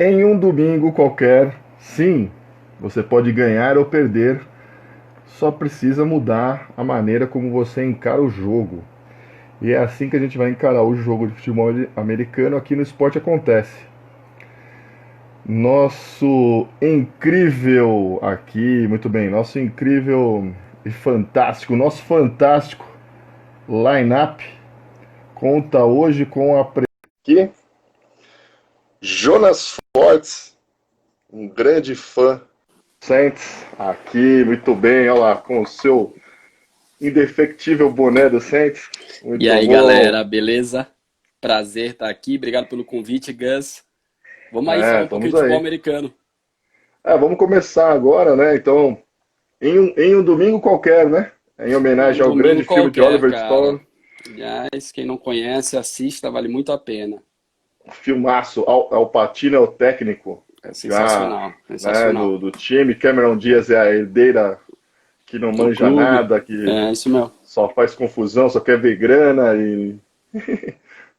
Em um domingo qualquer, sim, você pode ganhar ou perder, só precisa mudar a maneira como você encara o jogo. E é assim que a gente vai encarar o jogo de futebol americano aqui no Esporte Acontece. Nosso incrível aqui, muito bem, nosso incrível e fantástico, nosso fantástico line-up conta hoje com a aqui, Jonas Fortes, um grande fã Saints, aqui, muito bem, olha lá, com o seu indefectível boné do Saints, E muito aí, bom. galera, beleza? Prazer estar aqui. Obrigado pelo convite, Gus. Vamos aí É, falar um pouquinho estamos de futebol aí. americano. Vamos começar agora, né? Então, em um domingo qualquer, né? Em Em um homenagem ao domingo grande filme de qualquer, Oliver cara. Stone, Aliás, quem não conhece, assista, vale muito a pena. filmaço, Al Pacino é o técnico É já, sensacional, né, sensacional. do time, Cameron Diaz é a herdeira que não Do manja clube, nada, que é isso mesmo. só faz confusão, só quer ver grana e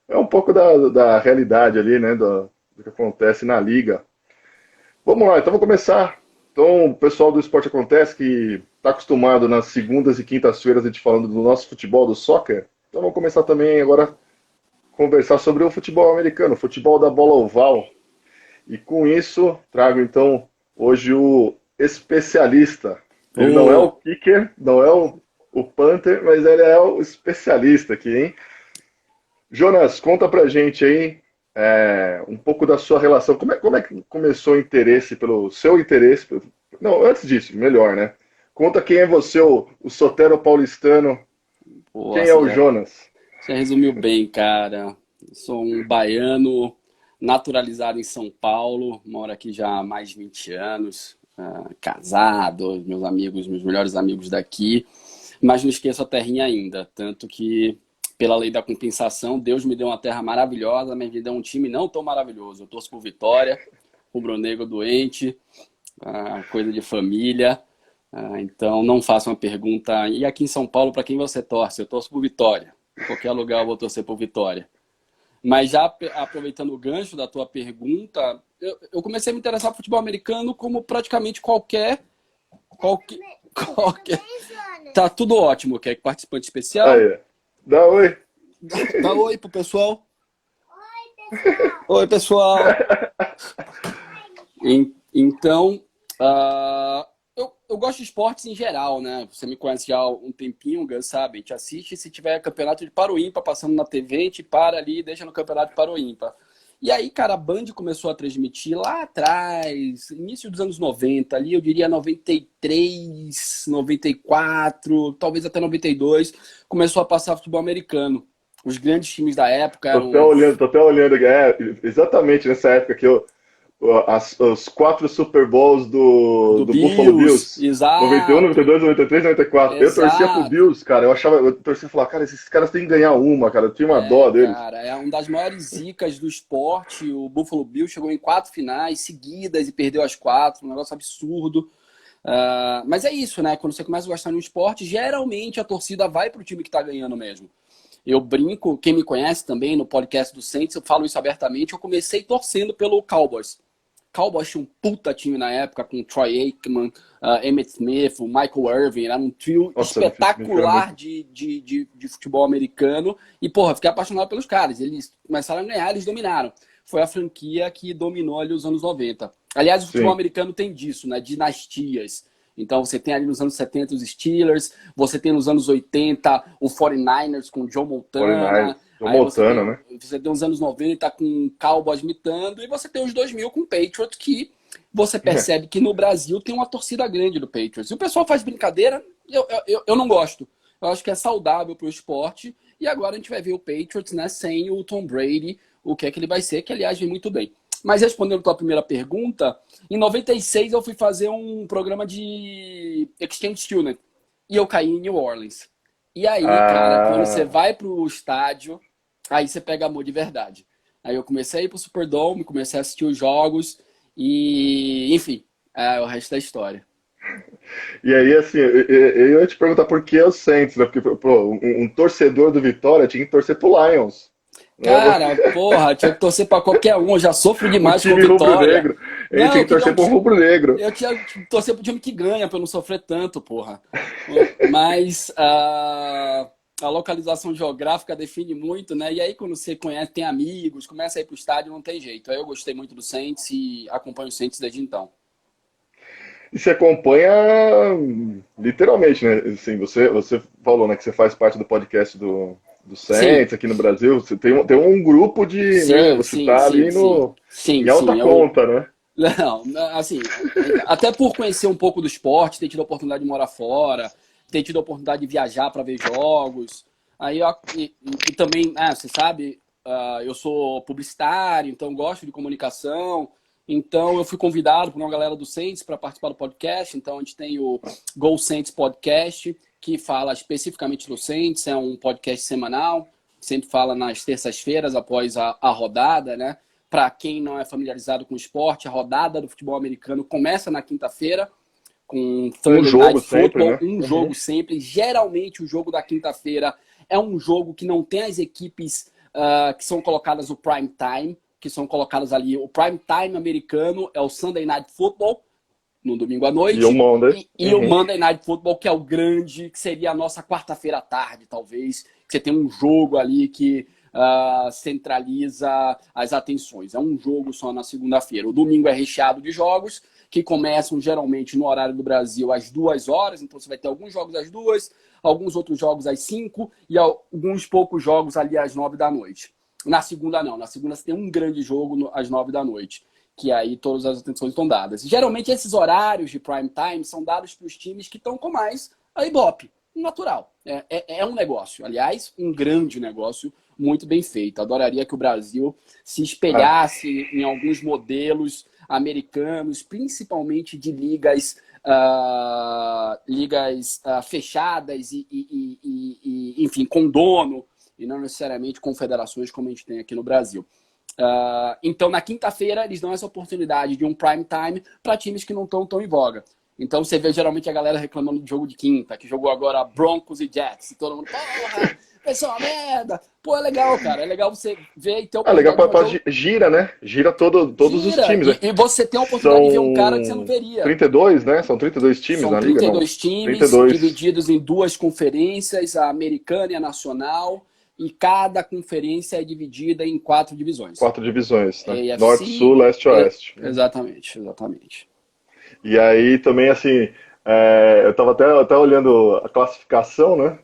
é um pouco da realidade ali, né, do que acontece na liga. Vamos lá, então vou começar. Então, o pessoal do Esporte Acontece que está acostumado nas segundas e quintas-feiras a gente falando do nosso futebol, do soccer. Então vamos começar também agora a conversar sobre o futebol americano, o futebol da bola oval. E com isso, trago então hoje o especialista. Ele não é o Ô, kicker, não é o punter, mas ele é o especialista aqui, hein? Jonas, conta pra gente aí um pouco da sua relação. Como é que começou o interesse pelo seu interesse? Não, antes disso, melhor, né? Conta quem é você, o Sotero paulistano, pô, quem é o Jonas? você resumiu bem, cara. Sou um baiano naturalizado em São Paulo, moro aqui já há mais de 20 anos, casado, meus amigos, meus melhores amigos daqui. Mas não esqueço a terrinha ainda. Tanto que, pela lei da compensação, Deus me deu uma terra maravilhosa, mas me deu um time não tão maravilhoso. Eu torço por Vitória, rubro-negro doente, coisa de família. Então, não faça uma pergunta. E aqui em São Paulo, para quem você torce? Eu torço por Vitória. Em qualquer lugar eu vou torcer por Vitória. Mas já aproveitando o gancho da tua pergunta, eu comecei a me interessar por futebol americano como praticamente qualquer, qualquer. Tá tudo ótimo, quer participante especial? Aí, dá oi. Dá oi pro pessoal. Oi, pessoal. Então, eu gosto de esportes em geral, né? Você me conhece já há um tempinho, Gus, sabe? A gente assiste se tiver campeonato de Paro Ímpar passando na TV, a gente para ali e deixa no campeonato de Paro Ímpar. E aí, cara, a Band começou a transmitir lá atrás, início dos anos 90, ali eu diria 93, 94, talvez até 92, começou a passar futebol americano. Os grandes times da época eram Tô até olhando, exatamente nessa época que os quatro Super Bowls do, do do Buffalo Bills, Bills, 91, exato, 92, 93, 94. Eu torcia pro exato. Bills, cara. Eu torcia e falava, cara, esses caras têm que ganhar uma, cara. Eu tinha uma É, dó deles. cara, é uma das maiores zicas do esporte. O Buffalo Bills chegou em 4 finais seguidas e perdeu as 4, um negócio absurdo. Mas é isso, né? Quando você começa a gostar de um esporte, geralmente a torcida vai pro time que tá ganhando mesmo. Eu brinco, quem me conhece também no podcast do Saints, eu falo isso abertamente. Eu comecei torcendo pelo Cowboys. Cowboys tinha um puta time na época com Troy Aikman, Emmitt Smith, o Michael Irvin. Era um trio Nossa, me Smith era espetacular muito. de futebol americano. E, porra, fiquei apaixonado pelos caras. Eles começaram a ganhar, eles dominaram. Foi a franquia que dominou ali os anos 90. Aliás, o futebol Sim, americano tem disso, né? Dinastias. Então você tem ali nos anos 70 os Steelers, você tem nos anos 80 o 49ers com o Joe 49ers. Montana, Joe aí Montana, né? você tem os anos 90 com Cowboys mitando, e você tem os 2000 com Patriots, que você percebe que no Brasil tem uma torcida grande do Patriots. E o pessoal faz brincadeira, eu não gosto. Eu acho que é saudável para o esporte, e agora a gente vai ver o Patriots, né, sem o Tom Brady, o que é que ele vai ser, que aliás vem muito bem. Mas respondendo a tua primeira pergunta, em 96 eu fui fazer um programa de Exchange Student e eu caí em New Orleans. E aí, cara, quando você Ah, vai pro estádio, aí você pega amor de verdade. Aí eu comecei a ir pro Superdome, comecei a assistir os jogos e, enfim, é o resto da história. e aí, assim, eu ia te perguntar por que o Saints, né? Porque, pô, um torcedor do Vitória tinha que torcer pro Lions. Cara, porra, tinha que torcer pra qualquer um. Eu já sofro O demais com time vitória. rubro-negro. Ele Não, tinha eu que queria torcer um pro time. rubro-negro. Eu tinha que torcer pro time que ganha pra eu não sofrer tanto, porra. Mas a localização geográfica define muito, né? E aí, quando você conhece, tem amigos, começa a ir pro estádio, não tem jeito. Aí eu gostei muito do Saints e acompanho o Saints desde então. E você acompanha literalmente, né? Assim, você falou, né, que você faz parte do podcast do Sim, Saints aqui no Brasil. Você tem um grupo de, né? sim, Você sim, tá sim, ali sim. no, Sim, em alta sim. Eu, conta, né? não, assim, até por conhecer um pouco do esporte, ter tido a oportunidade de morar fora, ter tido a oportunidade de viajar para ver jogos. E também, você sabe, eu sou publicitário, então gosto de comunicação. Então eu fui convidado por uma galera do Saints para participar do podcast. Então a gente tem o Go Saints Podcast, que fala especificamente do Saints, é um podcast semanal, sempre fala nas terças-feiras após a rodada, né? Para quem não é familiarizado com o esporte, a rodada do futebol americano começa na quinta-feira, com Um Thursday Night jogo sempre, Football, né? um Uhum. jogo sempre. Geralmente o jogo da quinta-feira é um jogo que não tem as equipes que são colocadas no prime time, que são colocadas ali. O prime time americano é o Sunday Night Football, no domingo à E o noite, Monday. e o Uhum. Monday Night Football, que é o grande, que seria a nossa quarta-feira à tarde, talvez. Você tem um jogo ali que centraliza as atenções. É um jogo só na segunda-feira. O domingo é recheado de jogos, que começam geralmente no horário do Brasil às 2 horas, então você vai ter alguns jogos às 2, alguns outros jogos às 5 e alguns poucos jogos ali às 9 da noite. Na segunda não, na segunda você tem um grande jogo às 9 da noite, que aí todas as atenções estão dadas. Geralmente esses horários de prime time são dados para os times que estão com mais a Ibope. Natural. É um negócio. Aliás, um grande negócio, muito bem feito. Adoraria que o Brasil se Ah, espelhasse em alguns modelos americanos, principalmente de ligas, fechadas enfim, com dono, e não necessariamente confederações como a gente tem aqui no Brasil. Então, na quinta-feira, eles dão essa oportunidade de um prime time para times que não estão tão em voga. Então, você vê geralmente a galera reclamando de jogo de quinta, que jogou agora Broncos e Jets. E todo mundo, porra, vai ser uma merda. Pô, é legal, cara. É legal você ver e ter a legal oportunidade de ver um jogo. gira, né? Gira todos os Gira. times, né? E você tem a oportunidade de ver um cara que você não São veria. 32, né? São 32 times São na liga, não? 32 times 32. divididos em duas conferências, a americana e a nacional. E cada conferência é dividida em 4 divisões. 4 divisões, né? Norte, Sul, AFC. Leste e Oeste. Exatamente, exatamente. E aí também, assim, eu estava até olhando a classificação, né?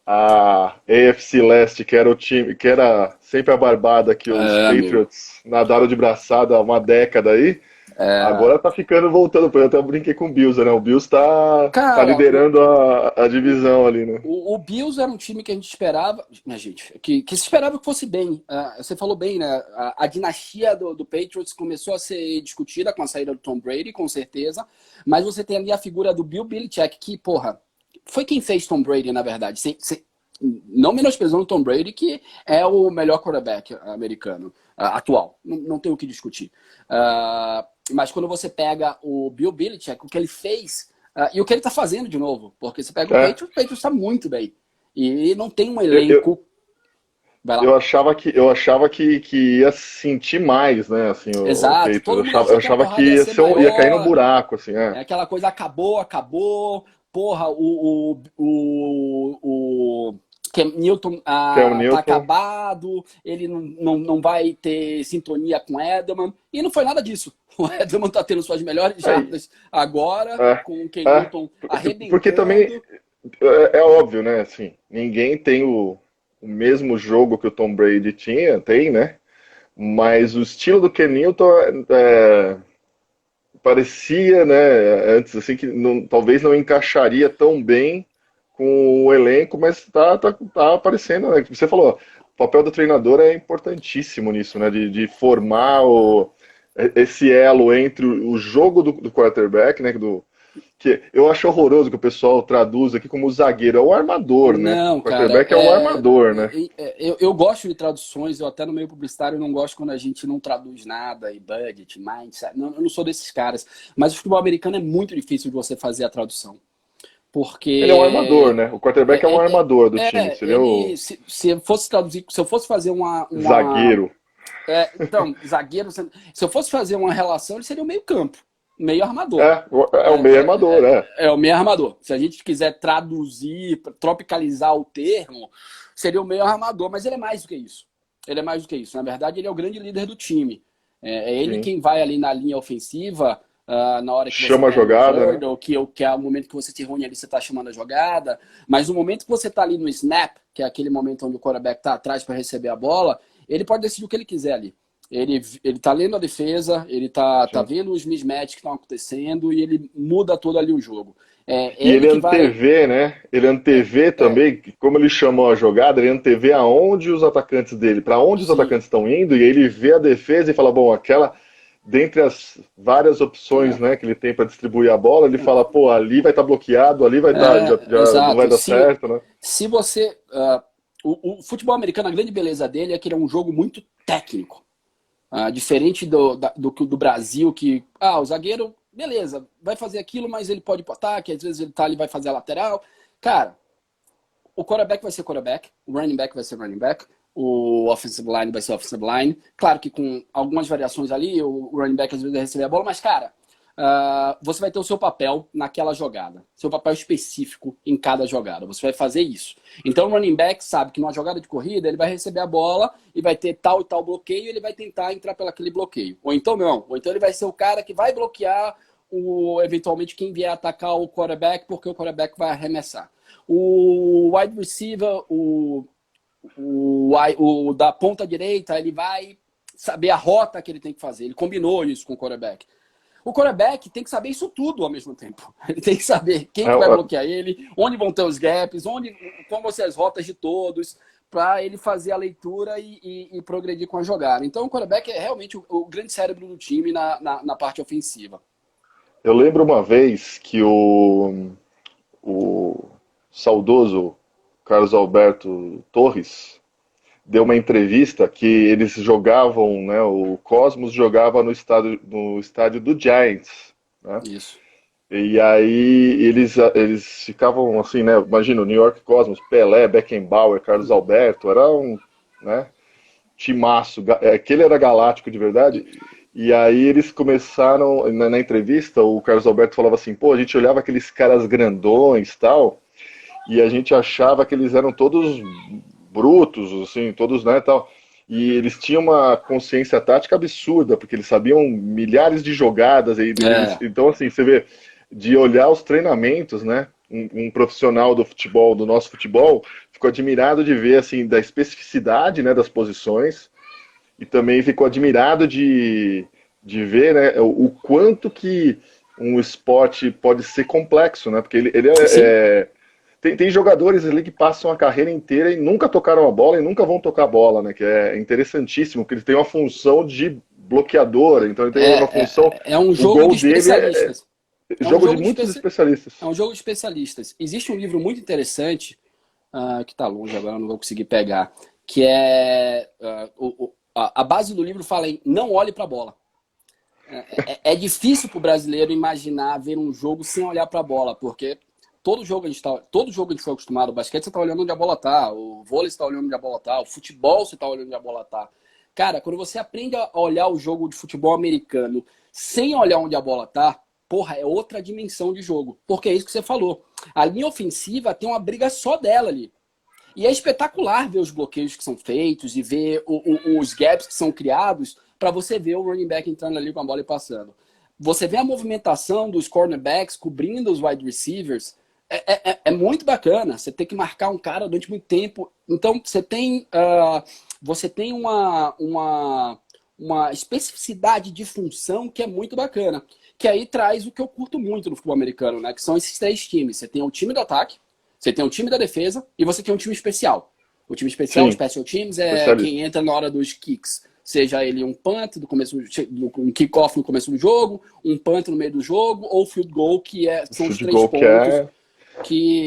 A AFC Leste, que era o time, que era sempre a barbada que os Amigo. Patriots nadaram de braçada há uma década aí, É, agora tá ficando voltando. Eu até brinquei com o Bills, né? O Bills tá cara, liderando a divisão ali, né? o Bills era um time que a gente esperava, né, gente, que se esperava que fosse bem. Você falou bem, né? A dinastia do Patriots começou a ser discutida com a saída do Tom Brady, com certeza. Mas você tem ali a figura do Bill Belichick, que, porra, foi quem fez Tom Brady, na verdade. Não menosprezando o Tom Brady, que é o melhor quarterback americano atual. Não tem o que discutir. Mas quando você pega o Bill Belichick, o que ele fez, e o que ele está fazendo de novo, porque você pega É, o Patriots está muito bem. E não tem um eu, eu, elenco. Vai lá. eu achava que ia sentir mais, né? Assim, o Exato. Patriots. Todo mundo Eu achou que a achava que porrada ia ser ia cair no maior. buraco, assim, É aquela coisa, acabou. Porra, o Cam Newton Cam tá Newton. acabado, ele não vai ter sintonia com Edelman, e não foi nada disso. O Edelman tá tendo suas melhores Aí, jardas agora, é, com o Cam é, Newton porque também arrebentando. é óbvio, né? Assim, ninguém tem o mesmo jogo que o Tom Brady tem, né? Mas o estilo do Ken Newton parecia, né, antes assim que talvez não encaixaria tão bem com o elenco, mas tá aparecendo, né? Você falou, o papel do treinador é importantíssimo nisso, né? De formar esse elo entre o jogo do quarterback, né? Que eu acho horroroso que o pessoal traduz aqui como zagueiro, é o armador, né? O Não, cara, quarterback é o armador, né? eu gosto de traduções, eu até no meio publicitário não gosto quando a gente não traduz nada, e budget, mindset, não, eu não sou desses caras, mas o futebol americano é muito difícil de você fazer a tradução. Ele é um armador, porque né? O quarterback é um armador do time. Seria o se eu fosse traduzir, se eu fosse fazer zagueiro. então, zagueiro, se eu fosse fazer uma relação, ele seria o meio campo, meio armador. É o meio armador, É o meio armador. Se a gente quiser traduzir, tropicalizar o termo, seria o meio armador, mas ele é mais do que isso. Ele é mais do que isso. Na verdade, ele é o grande líder do time. É ele Sim. quem vai ali na linha ofensiva, na hora que você Chama a tem um jogada, né? hurdle, que é o momento que você se reúne ali, você está chamando a jogada. Mas no momento que você está ali no snap, que é aquele momento onde o quarterback está atrás para receber a bola, ele pode decidir o que ele quiser ali. Ele tá lendo a defesa, ele tá Sim. vendo os mismatches que estão acontecendo e ele muda todo ali o jogo. É E ele ele que vai. antevê, né? Ele antevê também, como ele chamou a jogada, ele antevê aonde os atacantes dele, para onde os Sim. atacantes estão indo, e aí ele vê a defesa e fala, bom, aquela, dentre as várias opções, É, né, que ele tem para distribuir a bola, ele fala, pô, ali vai estar bloqueado, ali vai estar, já não vai exato. dar certo, né? Se você. O futebol americano, a grande beleza dele é que ele é um jogo muito técnico. Diferente do Brasil, que o zagueiro, beleza, vai fazer aquilo, mas ele pode ir pro ataque, às vezes ele tá ali, vai fazer a lateral. Cara, o quarterback vai ser quarterback, o running back vai ser running back, o offensive line vai ser offensive line. Claro que com algumas variações ali, o running back às vezes vai receber a bola, mas, cara, você vai ter o seu papel naquela jogada, seu papel específico em cada jogada. Você vai fazer isso. Então o running back sabe que numa jogada de corrida ele vai receber a bola e vai ter tal e tal bloqueio e ele vai tentar entrar pelaquele bloqueio. Ou então não. Ou então ele vai ser o cara que vai bloquear eventualmente quem vier atacar o quarterback, porque o quarterback vai arremessar. O wide receiver, o da ponta direita, ele vai saber a rota que ele tem que fazer. Ele combinou isso com o quarterback. O quarterback tem que saber isso tudo ao mesmo tempo. Ele tem que saber quem que vai bloquear ele, onde vão ter os gaps, como vão ser as rotas de todos, para ele fazer a leitura e progredir com a jogada. Então o quarterback é realmente o grande cérebro do time na parte ofensiva. Eu lembro uma vez que o saudoso Carlos Alberto Torres deu uma entrevista que eles jogavam, né, o Cosmos jogava no estádio do Giants, né? Isso. E aí eles ficavam assim, né? Imagina o New York Cosmos, Pelé, Beckenbauer, Carlos Alberto, era um, né, timaço. Aquele era galáctico de verdade. E aí eles começaram, na entrevista, o Carlos Alberto falava assim, pô, a gente olhava aqueles caras grandões tal, e a gente achava que eles eram todos brutos, assim, todos, né, tal. E eles tinham uma consciência tática absurda, porque eles sabiam milhares de jogadas. Então, assim, você vê, de olhar os treinamentos, né? Um profissional do futebol, do nosso futebol, ficou admirado de ver, assim, da especificidade, né, das posições, e também ficou admirado de ver, né, o quanto que um esporte pode ser complexo, né? Porque ele Sim. tem jogadores ali que passam a carreira inteira e nunca tocaram a bola e nunca vão tocar a bola, né? Que é interessantíssimo, porque ele tem uma função de bloqueador, então ele tem uma função. É um O jogo de gol dele é especialistas. É um jogo de jogo de muitos especi... especialistas. É um jogo de especialistas. Existe um livro muito interessante, que está longe agora, não vou conseguir pegar, que é a base do livro fala em não olhe para a bola. É difícil para o brasileiro imaginar ver um jogo sem olhar para a bola, porque todo jogo a gente foi acostumado. O basquete você está olhando onde a bola tá, o vôlei você está olhando onde a bola tá, o futebol você está olhando onde a bola tá. Cara, quando você aprende a olhar o jogo de futebol americano sem olhar onde a bola tá, porra, é outra dimensão de jogo. Porque é isso que você falou. A linha ofensiva tem uma briga só dela ali. E é espetacular ver os bloqueios que são feitos e ver os gaps que são criados para você ver o running back entrando ali com a bola e passando. Você vê a movimentação dos cornerbacks cobrindo os wide receivers. É muito bacana. Você tem que marcar um cara durante muito tempo. Então, você tem uma especificidade de função que é muito bacana. Que aí traz o que eu curto muito no futebol americano, né? Que são esses três times. Você tem o time do ataque, você tem o time da defesa e você tem um time especial. O time especial, o Sim, special teams, é especialista. quem entra na hora dos kicks. Seja ele um punt um kickoff no começo do jogo, um punt no meio do jogo, ou field goal, são os Field três goal que pontos é.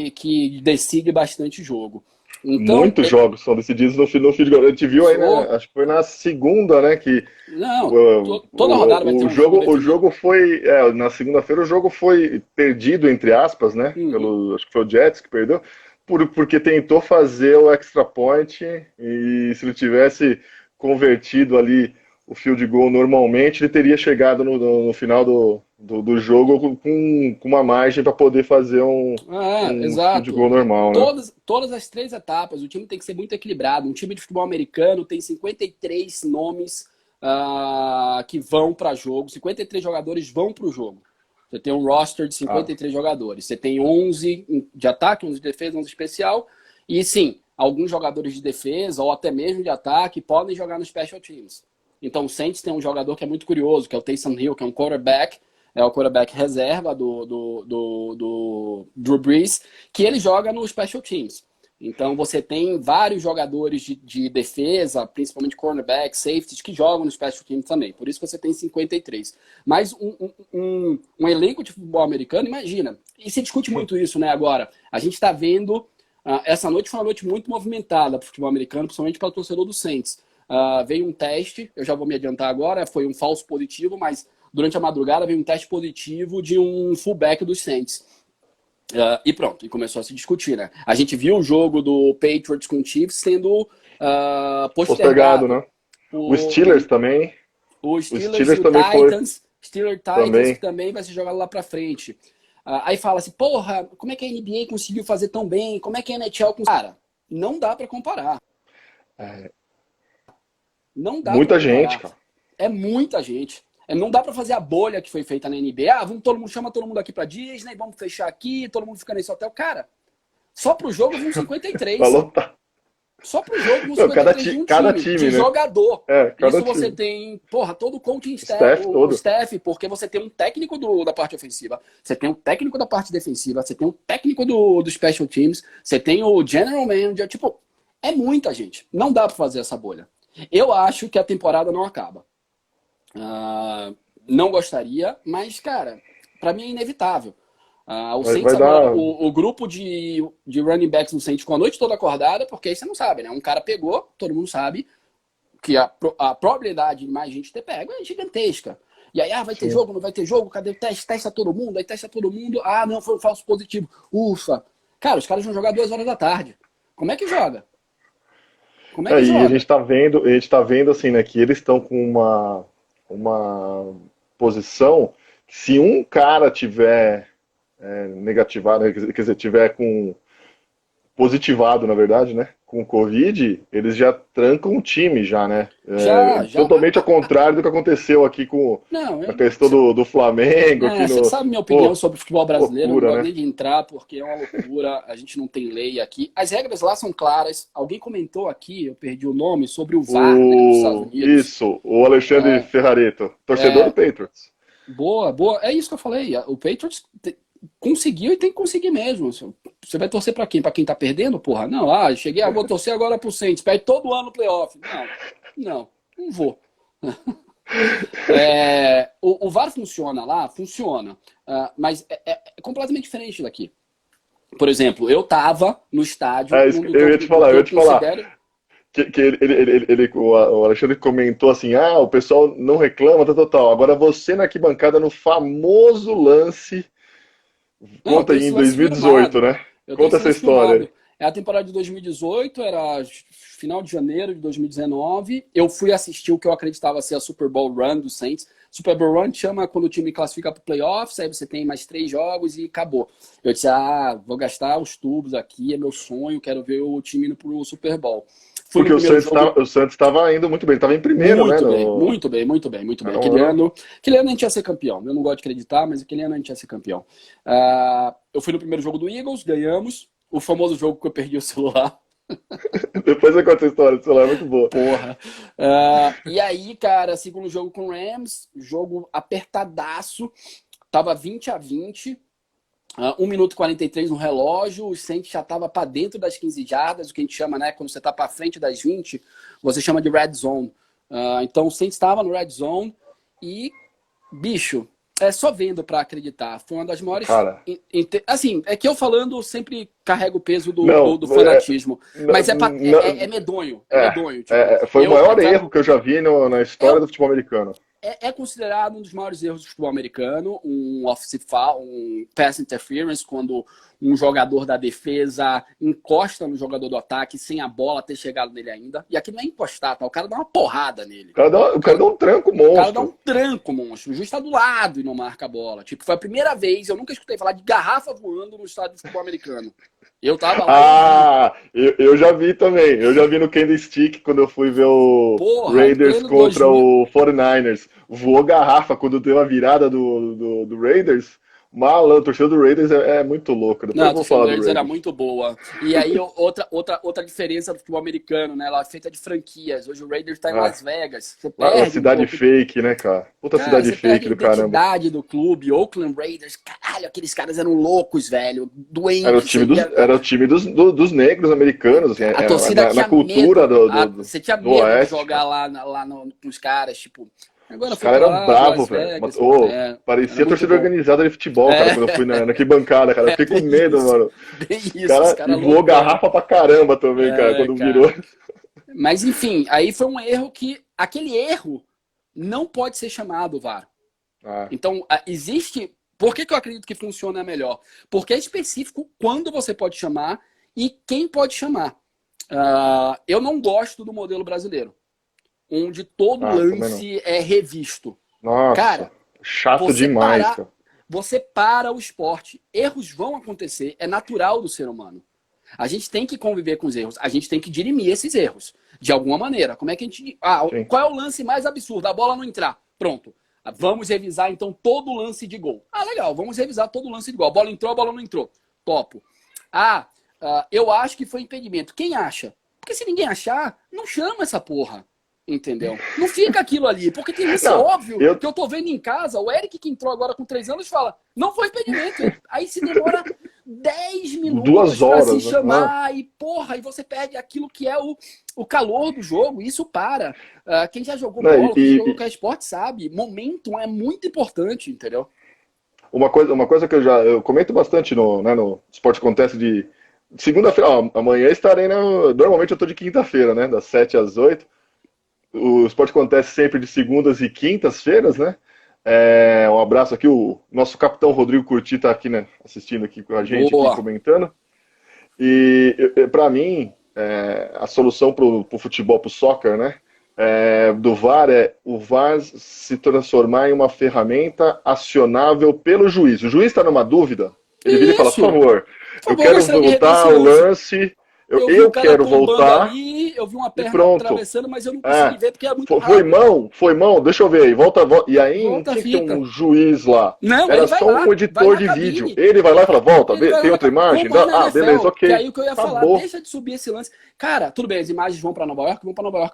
que decide bastante o jogo. Então, Muitos jogos são decididos no field goal. A gente viu aí, né? show. Acho que foi na segunda, né? Que Não, toda rodada vai ter um jogo o definido. jogo foi. Na segunda-feira o jogo foi perdido, entre aspas, né? Uhum. Acho que foi o Jets que perdeu, porque tentou fazer o extra point e se ele tivesse convertido ali o field goal normalmente, ele teria chegado no final do jogo com uma margem para poder fazer um field Exato. goal normal, né? Todas as três etapas, o time tem que ser muito equilibrado. Um time de futebol americano tem 53 nomes que vão para jogo, 53 jogadores vão para o jogo. Você tem um roster de Ah, 53 jogadores. Você tem 11 de ataque, 11 de defesa, 11 especial. E sim, alguns jogadores de defesa ou até mesmo de ataque podem jogar no special teams. Então o Saints tem um jogador que é muito curioso, que é o Taysom Hill, que é um quarterback, é o quarterback reserva do Drew Brees, que ele joga no special teams. Então você tem vários jogadores de defesa, principalmente cornerback, safeties, que jogam no special teams também. Por isso que você tem 53. Mas um elenco de futebol americano, imagina. E se discute muito isso, né, agora. A gente está vendo... essa noite foi uma noite muito movimentada para o futebol americano, principalmente para o torcedor do Saints. Veio um teste, eu já vou me adiantar agora, foi um falso positivo, mas durante a madrugada veio um teste positivo de um fullback dos Saints. E pronto, e começou a se discutir, né? A gente viu o jogo do Patriots com o Chiefs sendo postergado, postergado. né? O O, Steelers também. o O Steelers e Steelers o também foi. Titans, que Também. também vai ser jogado lá pra frente. Aí fala assim, porra, como é que a NBA conseguiu fazer tão bem? Como é que a NHL conseguiu? Cara, não dá pra comparar. É, Não dá pra muita gente, comparar. cara. É muita gente. Não dá pra fazer a bolha que foi feita na NBA. Vamos todo mundo chama todo mundo aqui pra Disney, vamos fechar aqui, todo mundo fica nesse hotel. Cara, só pro jogo vão 53. Falou, tá. Só pro jogo vão Não, 53 de um cada time, de time, né? jogador. Cada Isso você time. tem, porra, todo o coaching staff, Staff o todo. staff, porque você tem um técnico da parte ofensiva, você tem um técnico da parte defensiva, você tem um técnico do special teams, você tem o general manager, tipo, é muita gente. Não dá pra fazer essa bolha. Eu acho que a temporada não acaba. Não gostaria, mas, cara, pra mim é inevitável. O Saints Vai agora, dar. o grupo de running backs do Saints com a noite toda acordada, porque aí você não sabe, né? Um cara pegou, todo mundo sabe que a probabilidade de mais gente ter pego é gigantesca. E aí, vai ter Sim. jogo, não vai ter jogo? Cadê o teste? Testa todo mundo, aí testa todo mundo. Não, foi um falso positivo. Ufa. Cara, os caras vão jogar 2 horas da tarde. Como é que joga? Como é que E joga? a gente tá vendo assim, né, que eles estão com uma posição que se um cara tiver negativado, né, quer dizer, tiver com positivado, na verdade, né? Com o Covid, eles já trancam o time já, né? Já, já. Totalmente ao contrário do que aconteceu aqui com Não, a questão do Flamengo, aqui Você no. sabe minha opinião Pô, sobre o futebol brasileiro, eu não loucura, gosto né? nem de entrar porque é uma loucura, a gente não tem lei aqui. As regras lá são claras. Alguém comentou aqui, eu perdi o nome, sobre o VAR, né, dos Estados Unidos. Isso, o Alexandre Ferrareto, torcedor do Patriots. Boa, boa. É isso que eu falei. O Patriots conseguiu e tem que conseguir mesmo. Você vai torcer pra quem? Pra quem tá perdendo, porra? Não, cheguei, vou torcer agora pro Saints. Perde todo ano no playoff. Não vou. O VAR funciona lá? Funciona. Mas é completamente diferente daqui. Por exemplo, eu tava no estádio, no Eu que ia eu te falar. considero. Que o Alexandre comentou assim: o pessoal não reclama, tal, tal, tal. Agora você na arquibancada no famoso lance, Não, eu conta tenho aí esse em lance 2018, filmado. né? Eu tenho Conta esse essa lance história aí. filmado. É a temporada de 2018, era final de janeiro de 2019. Eu fui assistir o que eu acreditava ser a Super Bowl Run do Saints. Super Bowl Run chama quando o time classifica para playoffs, aí você tem mais 3 jogos e acabou. Eu disse, vou gastar os tubos aqui, é meu sonho, quero ver o time indo pro Super Bowl. Fui no Porque primeiro jogo. O Santos estava indo muito bem, estava em primeiro, né? Muito bem, muito bem, muito bem, muito bem. Era um ano. Aquele ano a gente ia ser campeão. Eu não gosto de acreditar, mas aquele ano a gente ia ser campeão. Eu fui no primeiro jogo do Eagles, ganhamos. O famoso jogo que eu perdi o celular. Depois eu conto a história, sei lá, é muito boa. Porra. E aí, cara, segundo jogo com o Rams, jogo apertadaço. Tava 20-20. 1 minuto e 43 no relógio, o Saints já estava para dentro das 15 jardas, o que a gente chama, né, quando você está para frente das 20, você chama de red zone. Então o Saints estava no red zone e, bicho, só vendo para acreditar. Foi uma das maiores. Cara, Assim, é que eu falando sempre carrego o peso não, do fanatismo. Mas não, é medonho. É medonho. Tipo, foi o maior erro que eu já vi na história do futebol americano. é considerado um dos maiores erros do futebol americano, um offensive foul, um pass interference, quando um jogador da defesa encosta no jogador do ataque sem a bola ter chegado nele ainda. E aqui não é encostar, tá? O cara dá uma porrada nele. O cara dá um tranco O cara dá um monstro. tranco, monstro. O juiz tá do lado e não marca a bola. Tipo, foi a primeira vez, eu nunca escutei falar de garrafa voando no estádio de futebol americano. Eu tava lá e vi. Eu já vi também. Eu já vi no Candlestick quando eu fui ver o Porra, em Raiders pleno contra 2000. o 49ers. Voou garrafa quando deu a virada do Raiders. Malandro, a torcida do Raiders é muito louca. Depois Não, eu a vou torcida do falar do Raiders era Raiders. muito boa. E aí, outra diferença do futebol americano, né? Ela é feita de franquias. Hoje o Raiders tá em Ah, Las Vegas. Você lá, perde um cidade pouco. fake, né, cara? Puta Cara, cidade você perde fake a do caramba. identidade do clube. Oakland Raiders, caralho, aqueles caras eram loucos, velho. Doentes. Você ia... Era o time dos negros americanos, assim, A torcida na tinha cultura medo. Você tinha do medo de Oeste, jogar cara. com os caras, tipo. Agora Os foi caras pra eram lá, bravos, Las velho. Vegas. Era Parecia muito torcida bom. organizada de futebol, cara, É, quando eu fui na arquibancada, cara. Eu fiquei com bem medo, isso. mano. Bem Os isso, os e caras voou loucão. garrafa pra caramba também, cara, É, quando virou. cara. Mas enfim, aí foi um erro que. Aquele erro não pode ser chamado, VAR. Ah, Então, existe. Por que eu acredito que funciona melhor? Porque é específico quando você pode chamar e quem pode chamar. Eu não gosto do modelo brasileiro, onde todo também não. lance é revisto. Nossa, Cara, chato você demais, parar, cara. você para o esporte. Erros vão acontecer, é natural do ser humano. A gente tem que conviver com os erros, a gente tem que dirimir esses erros, de alguma maneira. Como é que a gente. Sim. Qual é o lance mais absurdo? A bola não entrar. Pronto. Vamos revisar então todo o lance de gol. Legal, vamos revisar todo o lance de gol. A bola entrou, a bola não entrou. Topo. Eu acho que foi impedimento. Quem acha? Porque se ninguém achar, não chama essa porra. Entendeu? Não fica aquilo ali, porque tem lance Não, óbvio que eu tô vendo em casa. O Eric, que entrou agora com 3 anos, fala: não foi impedimento. Aí se demora 10 minutos 2 para se horas, né? chamar, e porra, e você perde aquilo que é o calor do jogo. Isso para. Quem já jogou Não, bola, quem já jogou qualquer esporte sabe. Momento é muito importante, entendeu? uma coisa que eu comento bastante no Esporte Acontece de segunda-feira. Amanhã estarei normalmente eu tô de quinta-feira, né? Das 7 às 8. O esporte acontece sempre de segundas e quintas-feiras, né? Um abraço aqui, o nosso capitão Rodrigo Curti está aqui, né, assistindo aqui com a gente, aqui Boa. comentando. E para mim, a solução para o futebol, para o soccer, né, do VAR é o VAR se transformar em uma ferramenta acionável pelo juiz. O juiz está numa dúvida, ele vira e fala, por Isso. favor, Por eu favor, quero gostaria de rever esse voltar o lance. lance, Eu vi o eu cara quero tombando voltar ali, eu vi uma e perna pronto. atravessando, mas eu não consegui ver porque é muito Foi rápido. mão? Foi mão? Deixa eu ver aí. Volta. E aí não Volta, tinha que ter fita. um juiz lá. Não, Era ele vai só lá, um vai editor na de vídeo. cabine. Ele vai lá e fala, volta, Ele vai tem lá outra imagem? como é na Beleza, NFL, que ok. aí o que eu ia falar, Acabou. deixa de subir esse lance. Cara, tudo bem, as imagens vão para Nova York,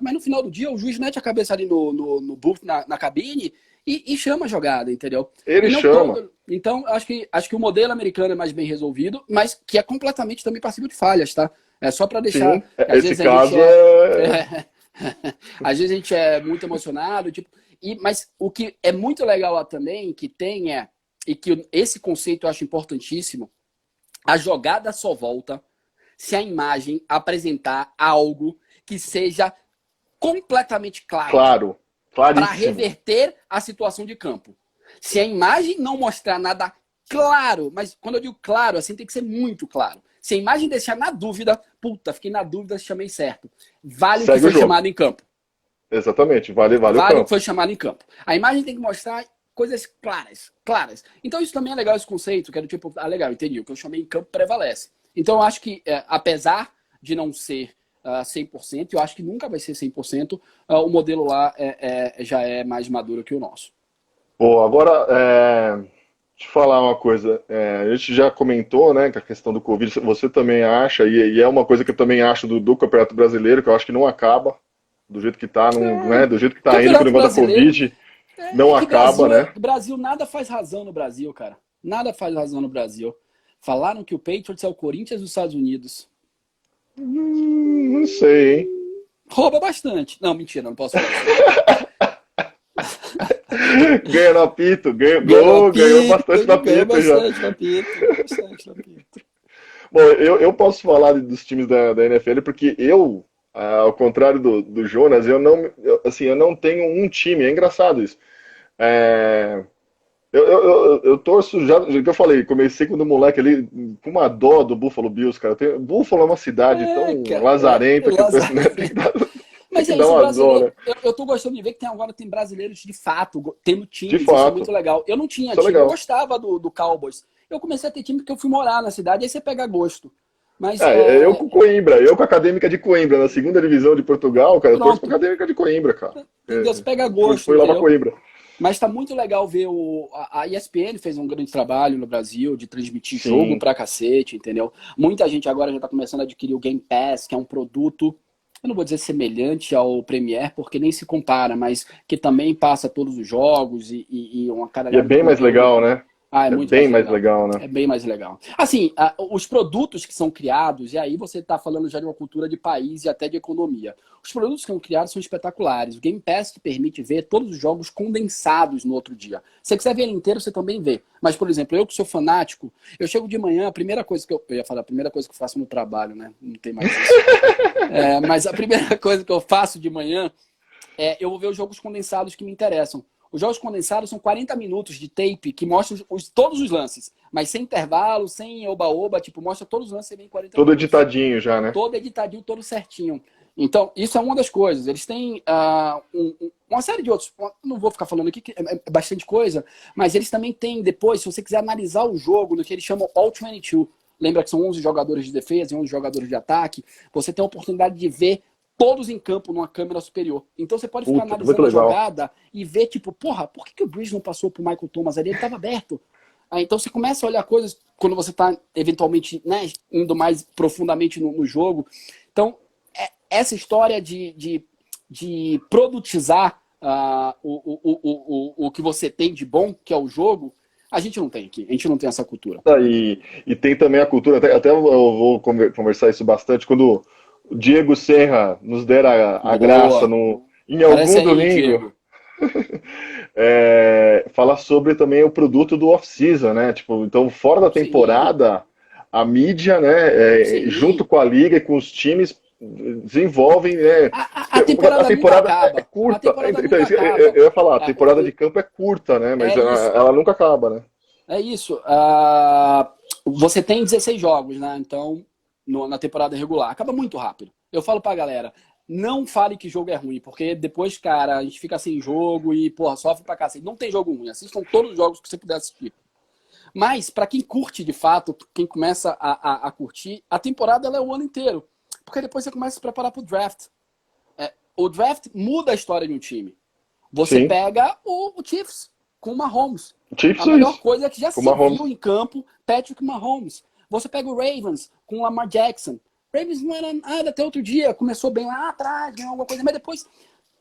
mas no final do dia o juiz mete a cabeça ali no booth, na cabine e chama a jogada, entendeu? Ele E não chama. todo. Então, acho que o modelo americano é mais bem resolvido, mas que é completamente também passivo de falhas, tá? É só para deixar. Sim, Às esse vezes a gente caso é. às vezes a gente é muito emocionado, tipo, mas o que é muito legal lá também, que tem e que esse conceito eu acho importantíssimo, a jogada só volta se a imagem apresentar algo que seja completamente claro Claro, para claríssimo. reverter a situação de campo. Se a imagem não mostrar nada claro, mas quando eu digo claro, assim tem que ser muito claro. Se a imagem deixar na dúvida, puta, fiquei na dúvida se chamei certo. Vale o que Segue o foi jogo. chamado em campo. Exatamente, vale o Vale o que campo. foi chamado em campo. A imagem tem que mostrar coisas claras. Então isso também é legal, esse conceito, que é do tipo, legal, entendi, o que eu chamei em campo prevalece. Então eu acho que, apesar de não ser 100%, eu acho que nunca vai ser 100%, o modelo lá já é mais maduro que o nosso. Pô, agora, te falar uma coisa. A gente já comentou, né, que a questão do Covid, você também acha, e é uma coisa que eu também acho do Campeonato Brasileiro, que eu acho que não acaba, do jeito que tá, não, né, do jeito que tá indo com o Campeonato negócio da Brasileiro Covid, não que acaba, né? Brasil nada faz razão no Brasil, cara. Nada faz razão no Brasil. Falaram que o Patriots é o Corinthians dos Estados Unidos. Não sei, hein? Rouba bastante. Não, mentira, não posso falar isso. Ganha no apito, Ganhou no ganhou apito, bastante no ganhou apito já. bastante no apito, ganhou bastante no apito. Bom, eu posso falar dos times da NFL porque eu, ao contrário do Jonas, assim, eu não tenho um time. É engraçado isso. É, eu torço, já que eu falei, comecei quando moleque ali com uma dó do Buffalo Bills, cara. Buffalo é uma cidade É, tão cara, lazarenta que o pessoal, né, Lazarento. tem Mas que é dar isso, uma dó, brasileiro. né? Eu tô gostando de ver que agora tem brasileiros de fato tendo De times. Isso é muito fato, legal. Eu não tinha isso é time, eu legal. gostava do Cowboys. Eu comecei a ter time porque eu fui morar na cidade, aí você pega gosto. Mas Eu com Coimbra, eu com a Acadêmica de Coimbra, na segunda divisão de Portugal, cara, eu torço pra pronto, Acadêmica de Coimbra, cara. entendeu? Você pega Fui gosto, lá pra entendeu? Coimbra. Mas tá muito legal ver a ESPN fez um grande trabalho no Brasil de transmitir jogo Sim. pra cacete, entendeu? Muita gente agora já tá começando a adquirir o Game Pass, que é um produto, eu não vou dizer semelhante ao Premiere, porque nem se compara, mas que também passa todos os jogos e uma E é caralhada de bem mais conteúdo. legal, né? Ah, é É muito bem mais mais legal. legal, né? É bem mais legal. Assim, os produtos que são criados, e aí você está falando já de uma cultura de país e até de economia. Os produtos que são criados são espetaculares. O Game Pass te permite ver todos os jogos condensados no outro dia. Se você quiser ver ele inteiro, você também vê. Mas, por exemplo, eu que sou fanático, eu chego de manhã, a primeira coisa que eu ia falar, a primeira coisa que eu faço no trabalho, né? Não tem mais isso. Mas a primeira coisa que eu faço de manhã eu vou ver os jogos condensados que me interessam. Os jogos condensados são 40 minutos de tape que mostram todos os lances, mas sem intervalo, sem oba-oba, tipo, mostra todos os lances e vem 40 Todo minutos. editadinho já, né? Todo editadinho, todo certinho. Então, isso é uma das coisas. Eles têm uma série de outros. Não vou ficar falando aqui, que é bastante coisa, mas eles também têm, depois, se você quiser analisar o jogo, no que eles chamam All 22, lembra que são 11 jogadores de defesa e 11 jogadores de ataque, você tem a oportunidade de ver todos em campo numa câmera superior. Então você pode ficar Puta, muito analisando a legal. jogada e ver, tipo, porra, por que o Breeze não passou pro Michael Thomas ali? Ele estava aberto. Então você começa a olhar coisas quando você está eventualmente, né, indo mais profundamente no jogo. Então, essa história de produtizar o que você tem de bom, que é o jogo, a gente não tem aqui. A gente não tem essa cultura. E tem também a cultura, até eu vou conversar isso bastante, quando o Diego Serra nos der a graça Boa. em Parece algum aí, domingo, Diego. falar sobre também o produto do off-season, né? Tipo, então, fora da Sim, temporada, a mídia, né, junto sim. com a liga e com os times, desenvolvem, né? A A temporada nunca temporada é acaba. A curta. temporada Então, nunca isso que acaba. eu ia falar, a É, temporada de campo é curta, né? Mas é isso. ela nunca acaba, né? É isso. Você tem 16 jogos, né? Então, na temporada regular. Acaba muito rápido. Eu falo pra galera, não fale que jogo é ruim, porque depois, cara, a gente fica sem jogo e, porra, sofre pra cacete. Não tem jogo ruim. Assistam todos os jogos que você puder assistir. Mas, pra quem curte de fato, quem começa a curtir, a temporada ela é o ano inteiro. Porque depois você começa a se preparar pro draft. O draft muda a história de um time. Você Sim. pega o Chiefs com o Mahomes. Chiefs A é melhor isso. coisa que já Com o se Mahomes. viu em campo, Patrick Mahomes. Você pega o Ravens com o Lamar Jackson. Ravens não era nada até outro dia. Começou bem lá atrás, ganhou alguma coisa, mas depois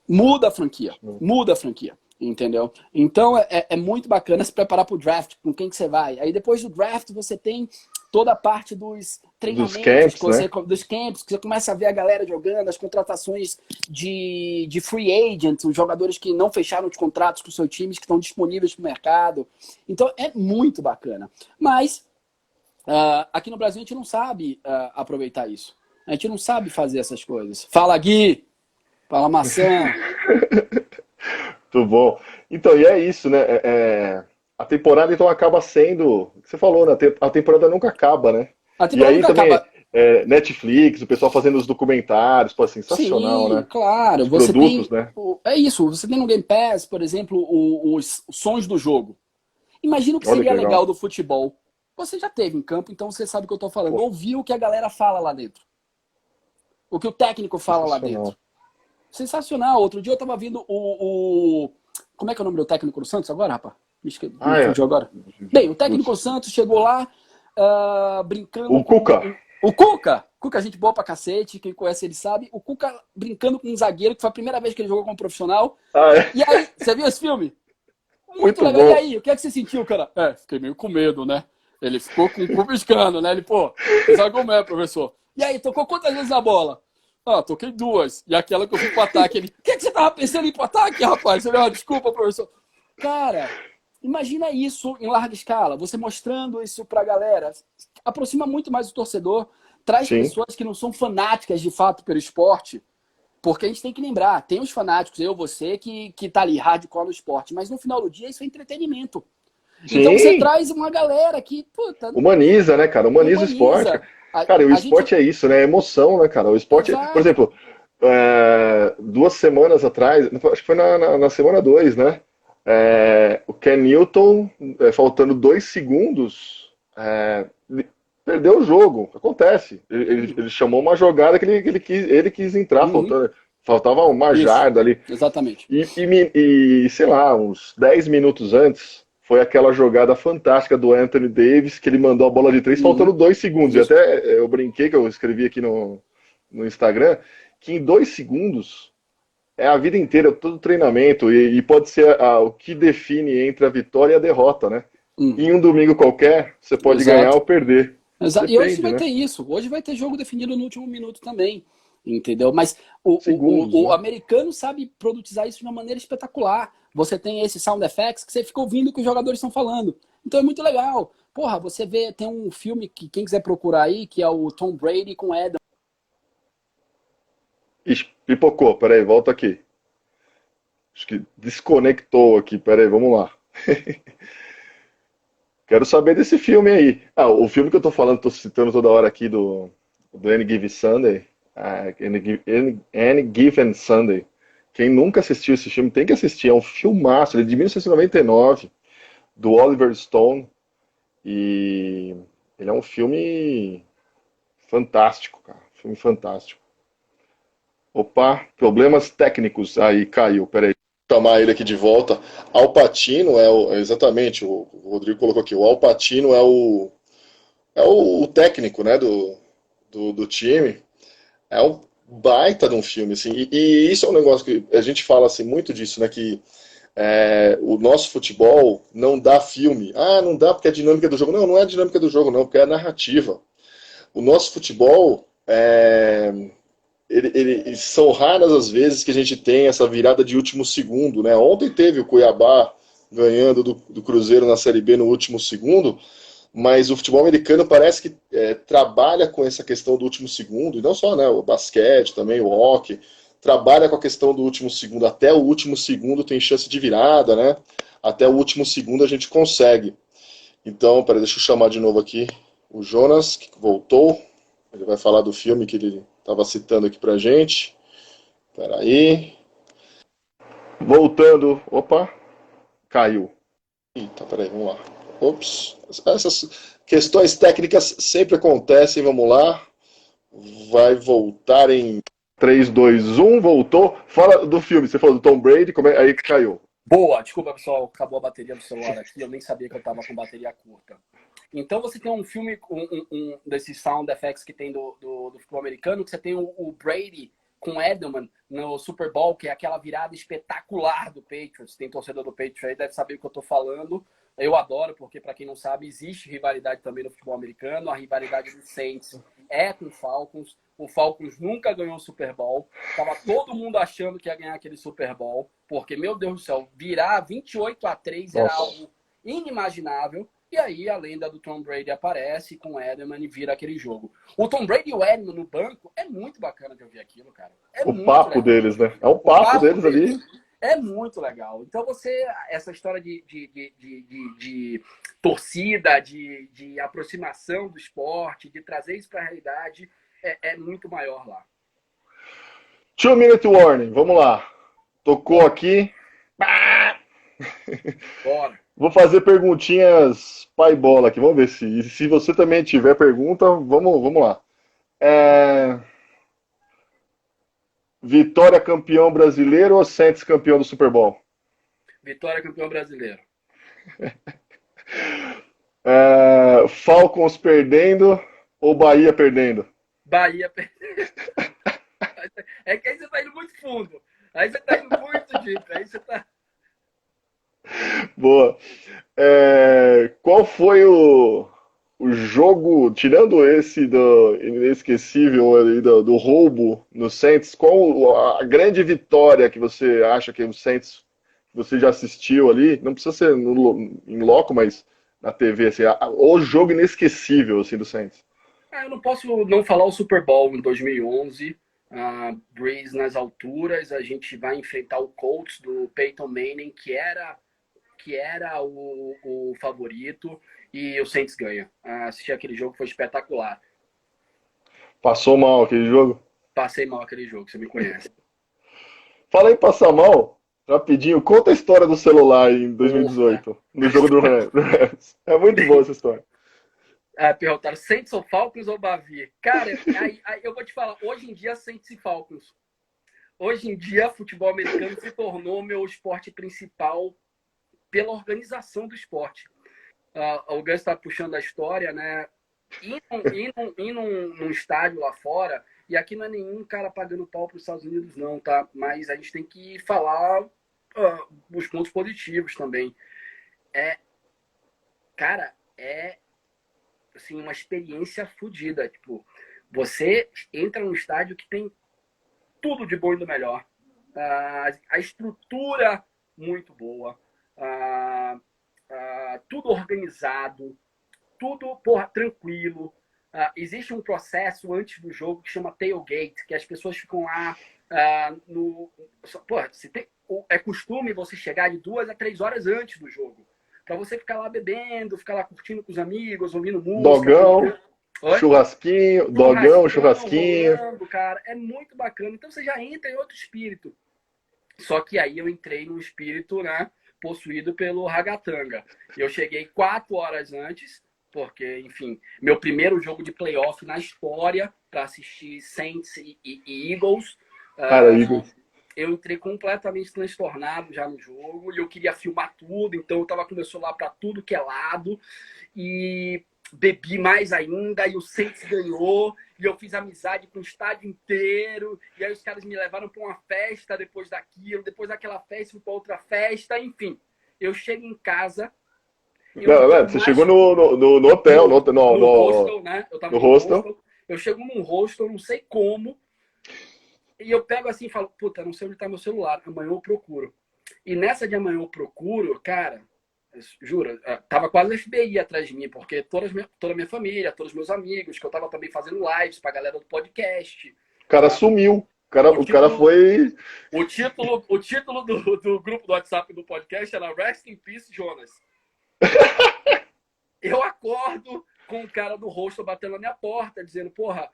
muda a franquia. Muda a franquia. Entendeu? Então é muito bacana se preparar para o draft, com quem que você vai. Aí depois do draft você tem toda a parte dos Dos treinamentos, camps, né? dos camps, que você começa a ver a galera jogando, as contratações de free agents, os jogadores que não fecharam os contratos com os seus times, que estão disponíveis para o mercado. Então é muito bacana. Mas aqui no Brasil a gente não sabe aproveitar isso. A gente não sabe fazer essas coisas. Fala, Gui! Fala, Maçã! Muito bom. Então, e é isso, né? A temporada então acaba sendo, o que você falou, né? A temporada nunca acaba, né? A E temporada aí nunca também acaba. Netflix, o pessoal fazendo os documentários, pô, sensacional, Sim, né? claro. Os Você produtos, tem. né? É isso. Você tem no Game Pass, por exemplo, os sons do jogo. Imagina o que Olha que seria legal. legal do futebol. Você já teve em campo, então você sabe o que eu estou falando. Pô, Ouvir o que a galera fala lá dentro. O que o técnico fala lá dentro. sensacional. Sensacional. Outro dia eu estava vendo Como é que é o nome do técnico do Santos agora, rapaz? Me Ah, é. fugiu agora. Bem, o técnico do Putz. Santos chegou lá brincando O com Cuca. o Cuca. Cuca, gente boa pra cacete, quem conhece ele sabe. O Cuca brincando com um zagueiro, que foi a primeira vez que ele jogou como profissional. Ah, é. E aí, você viu esse filme? Muito Muito legal. E bom. aí, o que é que você sentiu, cara? Fiquei meio com medo, né? Ele ficou com o cu piscando, né? Ele, pô, você sabe como é, professor? E aí, tocou quantas vezes a bola? Ah, toquei 2. E aquela que eu fui pro ataque, ele, o que é que você tava pensando em ir pro ataque, rapaz? Eu falei, desculpa, professor. Cara, imagina isso em larga escala, você mostrando isso pra galera. Aproxima muito mais o torcedor, traz Sim, pessoas que não são fanáticas de fato pelo esporte, porque a gente tem que lembrar, tem os fanáticos, eu, você, que tá ali hardcore no esporte, mas no final do dia isso é entretenimento. Então você sim. traz uma galera que, puta, Humaniza, né, cara? Humaniza o esporte, cara. humaniza. A, Cara, e o a gente. esporte é isso, né? É emoção, né, cara? O esporte, por Exato. exemplo, 2 semanas atrás, acho que foi na semana 2, né? O Ken Newton, faltando 2 segundos, ele perdeu o jogo. Acontece. Ele chamou uma jogada que ele quis entrar, Uhum. faltava uma Isso. jarda ali. Exatamente. Sei lá, uns 10 minutos antes, foi aquela jogada fantástica do Anthony Davis, que ele mandou a bola de três, faltando Uhum. 2 segundos. E Isso. até eu brinquei, que eu escrevi aqui no Instagram, que em 2 segundos é a vida inteira, todo treinamento, e pode ser o que define entre a vitória e a derrota, né? Uhum. Em um domingo qualquer, você pode ganhar Exato. ou perder. E hoje Depende, vai né? ter isso. Hoje vai ter jogo definido no último minuto também. Entendeu? Mas Segundos, o né? americano sabe produzir isso de uma maneira espetacular. Você tem esse sound effects que você fica ouvindo o que os jogadores estão falando. Então é muito legal. Porra, você vê, tem um filme que quem quiser procurar aí, que é o Tom Brady com Adam. Ixi, pipocou, peraí, volta aqui. Acho que desconectou aqui, peraí, vamos lá. Quero saber desse filme aí. O filme que eu tô falando, tô citando toda hora aqui do Any Given Sunday. Any Given Sunday. Quem nunca assistiu esse filme tem que assistir. É um filmaço, ele é de 1999, do Oliver Stone. E ele é um filme fantástico, cara. Filme fantástico. Opa, problemas técnicos. Aí caiu, peraí. Vou chamar ele aqui de volta. Al Pacino exatamente, o Rodrigo colocou aqui. O Al Pacino é o técnico, né, do time. É um baita de um filme, assim. E isso é um negócio que a gente fala assim muito disso, né, que o nosso futebol não dá filme. Ah, não dá porque é a dinâmica do jogo. Não, não é a dinâmica do jogo, não, porque é a narrativa. O nosso futebol são raras as vezes que a gente tem essa virada de último segundo, né? Ontem teve o Cuiabá ganhando do Cruzeiro na Série B no último segundo, mas o futebol americano parece que trabalha com essa questão do último segundo, e não só, né? O basquete também, o hockey, trabalha com a questão do último segundo. Até o último segundo tem chance de virada, né? Até o último segundo a gente consegue. Então, peraí, deixa eu chamar de novo aqui o Jonas, que voltou. Ele vai falar do filme que ele estava citando aqui pra gente. Peraí. Voltando. Opa, caiu. Eita, peraí, vamos lá. Ops. Essas questões técnicas sempre acontecem, vamos lá. Vai voltar em 3, 2, 1, voltou. Fala do filme, você falou do Tom Brady, aí caiu. Boa, desculpa pessoal, acabou a bateria do celular aqui, eu nem sabia que eu tava com bateria curta. Então você tem um filme, um desses sound effects que tem do futebol americano, que você tem o Brady com Edelman no Super Bowl, que é aquela virada espetacular do Patriots. Tem torcedor do Patriots aí, deve saber o que eu tô falando. Eu adoro, porque para quem não sabe, existe rivalidade também no futebol americano. A rivalidade do Saints é com o Falcons. O Falcons nunca ganhou o Super Bowl. Tava todo mundo achando que ia ganhar aquele Super Bowl, porque, meu Deus do céu, virar 28-3 era Nossa. algo inimaginável. E aí a lenda do Tom Brady aparece com o Edelman e vira aquele jogo. O Tom Brady e o Edelman no banco é muito bacana de ouvir aquilo, cara. É O muito papo legal de deles, ouvir né? aquilo. É o O papo papo deles deles ali. é muito legal. Então essa história de torcida, de aproximação do esporte, de trazer isso para a realidade, é muito maior lá. 2 minute warning, vamos lá. Tocou Bora, aqui. bora. Vou fazer perguntinhas pai bola aqui. Vamos ver se você também tiver pergunta, vamos lá. É, Vitória campeão brasileiro ou Santos campeão do Super Bowl? Vitória campeão brasileiro. Falcons perdendo ou Bahia perdendo? Bahia. É que aí você tá indo muito fundo. Aí você tá indo muito deep. Aí você tá. Boa. Qual foi o jogo, tirando esse do inesquecível ali do roubo no Saints, qual a grande vitória que você acha que o Saints você já assistiu ali, não precisa ser em loco, mas na TV, assim, o jogo inesquecível, assim, do Saints. Eu não posso não falar o Super Bowl em 2011, Breeze nas alturas, a gente vai enfrentar o Colts do Peyton Manning, que era o favorito, e o Saints ganha. Assistir aquele jogo foi espetacular. Passou mal aquele jogo? Passei mal aquele jogo, você me conhece. Fala em passar mal, rapidinho, conta a história do celular em Porra. 2018, no jogo do Rams. É muito boa essa história. Perguntaram, Saints ou Falcons ou Bavi? Cara, aí eu vou te falar, hoje em dia Saints e Falcons. Hoje em dia, futebol americano se tornou meu esporte principal pela organização do esporte. O Gus está puxando a história, né? Ir num estádio lá fora, e aqui não é nenhum cara pagando pau para os Estados Unidos, não, tá? Mas a gente tem que falar os pontos positivos também. Cara, assim, uma experiência fodida. Tipo, você entra num estádio que tem tudo de bom e do melhor. A estrutura muito boa. Tudo organizado. Tudo, porra, tranquilo. Existe um processo antes do jogo que chama tailgate, que as pessoas ficam lá no... Porra, é costume você chegar de 2 a 3 horas antes do jogo. Pra você ficar lá bebendo, ficar lá curtindo com os amigos, ouvindo música. Dogão, Oi? churrasquinho, dogão, churrasquinho. Rolando, cara, é muito bacana. Então você já entra em outro espírito. Só que aí eu entrei num espírito, né, possuído pelo ragatanga. Eu cheguei 4 horas antes, porque, enfim, meu primeiro jogo de playoff na história para assistir Saints e Eagles. Cara, Eagles. Eu entrei completamente transtornado já no jogo e eu queria filmar tudo, então eu tava com meu celular para tudo que é lado e bebi mais ainda e o Saints ganhou e eu fiz amizade com o estádio inteiro e aí os caras me levaram para uma festa depois daquilo, depois daquela festa fui para outra festa, enfim. Eu chego em casa. Você chegou no hotel, no hostel, né? Eu tava no no hostel. hostel. Eu chego num hostel, não sei como, e eu pego assim e falo, puta, não sei onde tá meu celular, amanhã eu procuro. E nessa de amanhã eu procuro, cara, juro, tava quase o FBI atrás de mim, porque toda a minha família, todos os meus amigos, que eu tava também fazendo lives pra galera do podcast. O cara sumiu. O cara foi. O título do grupo do WhatsApp do podcast era Rest in Peace, Jonas. Eu acordo com o cara do hostel batendo na minha porta, dizendo, porra,